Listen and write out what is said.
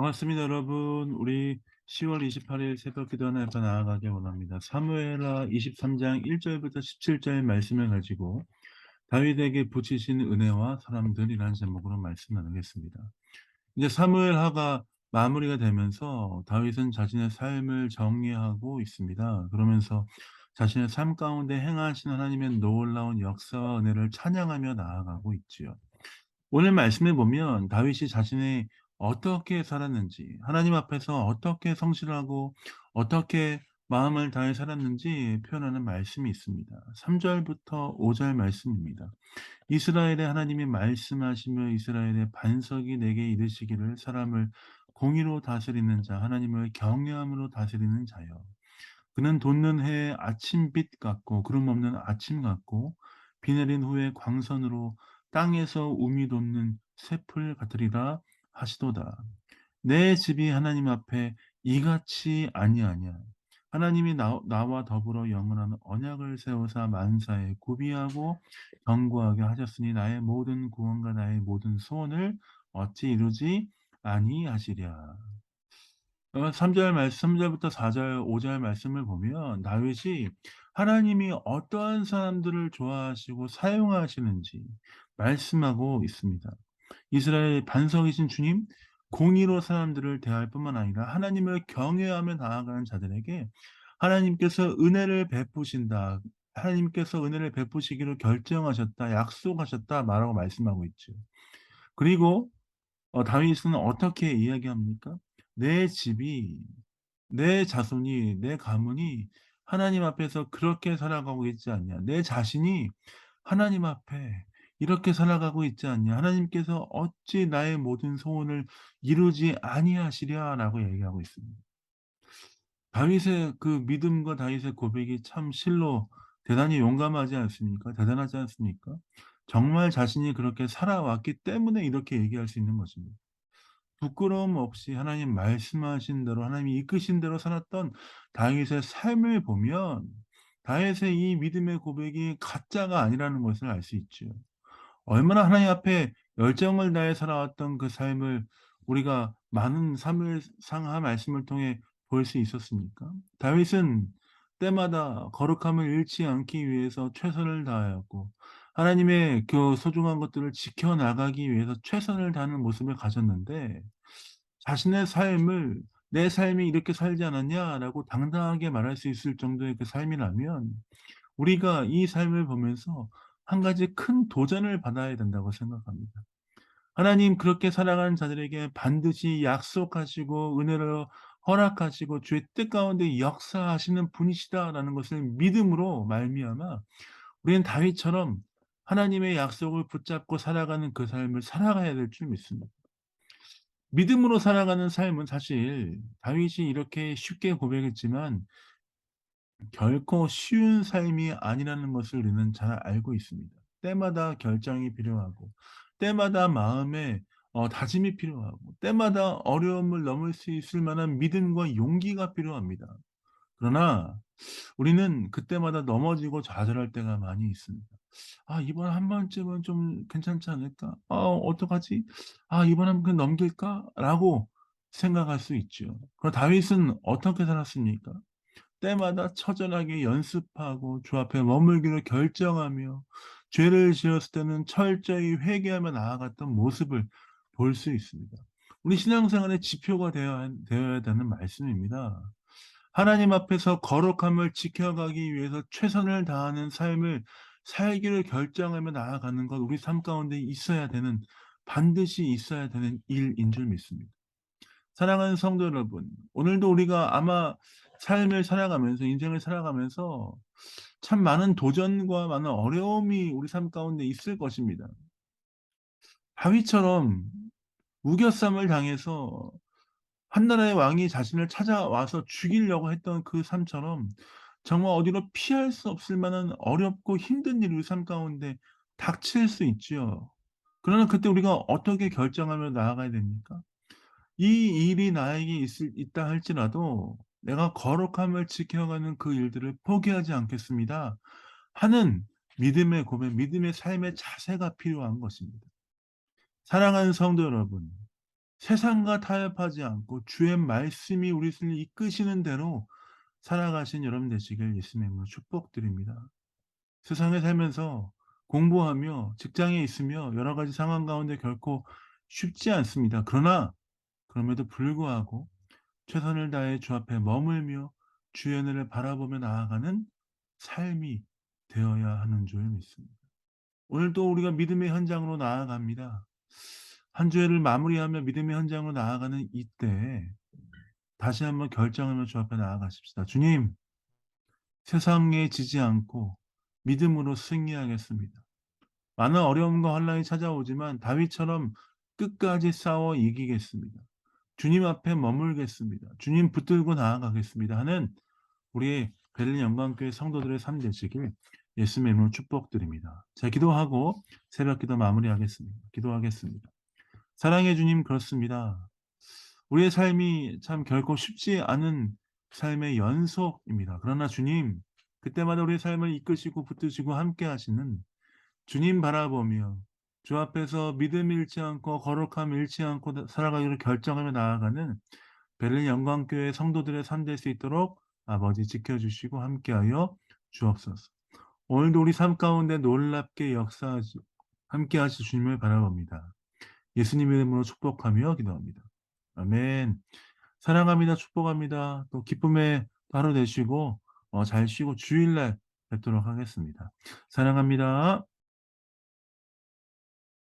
반갑습니다, 여러분. 우리 10월 28일 새벽 기도 하나님께 나아가기 원합니다. 사무엘하 23장 1절부터 17절 말씀을 가지고 다윗에게 붙이신 은혜와 사람들이라는 제목으로 말씀 나누겠습니다. 이제 사무엘하가 마무리가 되면서 다윗은 자신의 삶을 정리하고 있습니다. 그러면서 자신의 삶 가운데 행하신 하나님의 놀라운 역사와 은혜를 찬양하며 나아가고 있지요. 오늘 말씀에 보면 다윗이 자신이 어떻게 살았는지, 하나님 앞에서 어떻게 성실하고 어떻게 마음을 다해 살았는지 표현하는 말씀이 있습니다. 3 절부터 5절 말씀입니다. "이스라엘의 하나님이 말씀하시며 이스라엘의 반석이 내게 이르시기를 사람을 공의로 다스리는 자 하나님을 경외함으로 다스리는 자여. 그는 돋는 해의 아침빛 같고 구름 없는 아침 같고 비 내린 후에 광선으로 땅에서 우미 돋는 새풀 같으리라 하시도다. 내 집이 하나님 앞에 이같이 아니하냐. 하나님이 나와 더불어 영원한 언약을 세우사 만사에 구비하고 견고하게 하셨으니 나의 모든 구원과 나의 모든 소원을 어찌 이루지 아니하시랴." 3절 말씀 3 절부터 4절 5절 말씀을 보면 다윗이 하나님이 어떠한 사람들을 좋아하시고 사용하시는지 말씀하고 있습니다. 이스라엘의 반석이신 주님, 공의로 사람들을 대할 뿐만 아니라 하나님을 경외하며 나아가는 자들에게 하나님께서 은혜를 베푸신다. 하나님께서 은혜를 베푸시기로 결정하셨다. 약속하셨다. 라고 말씀하고 있죠. 그리고 다윗은 어떻게 이야기합니까? 내 집이, 내 자손이, 내 가문이 하나님 앞에서 그렇게 살아가고 있지 않냐. 내 자신이 하나님 앞에 이렇게 살아가고 있지 않냐. 하나님께서 어찌 나의 모든 소원을 이루지 아니하시랴라고 얘기하고 있습니다. 다윗의 그 믿음과 다윗의 고백이 참 실로 대단히 용감하지 않습니까? 대단하지 않습니까? 정말 자신이 그렇게 살아왔기 때문에 이렇게 얘기할 수 있는 것입니다. 부끄러움 없이 하나님 말씀하신 대로 하나님이 이끄신 대로 살았던 다윗의 삶을 보면 다윗의 이 믿음의 고백이 가짜가 아니라는 것을 알 수 있죠. 얼마나 하나님 앞에 열정을 다해 살아왔던 그 삶을 우리가 많은 사무엘상 말씀을 통해 볼 수 있었습니까? 다윗은 때마다 거룩함을 잃지 않기 위해서 최선을 다하였고 하나님의 그 소중한 것들을 지켜나가기 위해서 최선을 다하는 모습을 가졌는데 자신의 삶을 '내 삶이 이렇게 살지 않았냐.'라고 당당하게 말할 수 있을 정도의 그 삶이라면 우리가 이 삶을 보면서 한 가지 큰 도전을 받아야 된다고 생각합니다. 하나님 그렇게 살아가는 자들에게 반드시 약속하시고 은혜를 허락하시고 주의 뜻 가운데 역사하시는 분이시다라는 것을 믿음으로 말미암아 우리는 다윗처럼 하나님의 약속을 붙잡고 살아가는 그 삶을 살아가야 될 줄 믿습니다. 믿음으로 살아가는 삶은 사실 다윗이 이렇게 쉽게 고백했지만 결코 쉬운 삶이 아니라는 것을 우리는 잘 알고 있습니다. 때마다 결정이 필요하고 때마다 마음에 다짐이 필요하고 때마다 어려움을 넘을 수 있을 만한 믿음과 용기가 필요합니다. 그러나 우리는 그때마다 넘어지고 좌절할 때가 많이 있습니다. '아 이번 한 번쯤은 좀 괜찮지 않을까? 어떡하지? 이번 한 번 그냥 넘길까?'라고 생각할 수 있죠. 그럼 다윗은 어떻게 살았습니까? 때마다 처절하게 연습하고 주 앞에 머물기로 결정하며 죄를 지었을 때는 철저히 회개하며 나아갔던 모습을 볼 수 있습니다. 우리 신앙생활의 지표가 되어야 되는 말씀입니다. 하나님 앞에서 거룩함을 지켜가기 위해서 최선을 다하는 삶을 살기를 결정하며 나아가는 것 우리 삶 가운데 있어야 되는 반드시 있어야 되는 일인 줄 믿습니다. 사랑하는 성도 여러분, 오늘도 우리가 아마 삶을 살아가면서 인생을 살아가면서 참 많은 도전과 많은 어려움이 우리 삶 가운데 있을 것입니다. 다윗처럼 우겨쌈을 당해서 한 나라의 왕이 자신을 찾아와서 죽이려고 했던 그 삶처럼 정말 어디로 피할 수 없을 만한 어렵고 힘든 일이 우리 삶 가운데 닥칠 수 있지요. 그러나 그때 우리가 어떻게 결정하며 나아가야 됩니까? 이 일이 나에게 있다 할지라도 '내가 거룩함을 지켜가는 그 일들을 포기하지 않겠습니다.' 하는 믿음의 고백, 믿음의 삶의 자세가 필요한 것입니다. 사랑하는 성도 여러분, 세상과 타협하지 않고 주의 말씀이 우리를 이끄시는 대로 살아가신 여러분 되시길 예수님의 이름으로 축복드립니다. 세상에 살면서 공부하며 직장에 있으며 여러 가지 상황 가운데 결코 쉽지 않습니다. 그러나 그럼에도 불구하고 최선을 다해 주 앞에 머물며 주의 은혜를 바라보며 나아가는 삶이 되어야 하는 줄 믿습니다. 오늘도 우리가 믿음의 현장으로 나아갑니다. 한 주일을 마무리하며 믿음의 현장으로 나아가는 이때에 다시 한번 결정하며 주 앞에 나아가십시다. 주님, 세상에 지지 않고 믿음으로 승리하겠습니다. 많은 어려움과 환란이 찾아오지만 다윗처럼 끝까지 싸워 이기겠습니다. 주님 앞에 머물겠습니다. 주님 붙들고 나아가겠습니다 하는 우리의 베를린 영광교회 성도들의 삶 되시길 예수님의 이름으로 축복드립니다. 자, 기도하고 새벽 기도 마무리하겠습니다. 기도하겠습니다. 사랑의 주님, 그렇습니다. 우리의 삶이 참 결코 쉽지 않은 삶의 연속입니다. 그러나 주님, 그때마다 우리의 삶을 이끄시고 붙드시고 함께 하시는 주님 바라보며 주 앞에서 믿음 잃지 않고 거룩함 잃지 않고 살아가기를 결정하며 나아가는 베를린 영광교회 성도들의 삶 될 수 있도록 아버지 지켜주시고 함께하여 주옵소서. 오늘도 우리 삶 가운데 놀랍게 역사하시 함께 하실 주님을 바라봅니다. 예수님의 이름으로 축복하며 기도합니다. 아멘. 사랑합니다. 축복합니다. 또 기쁨의 하루 되시고 잘 쉬고 주일날 뵙도록 하겠습니다. 사랑합니다.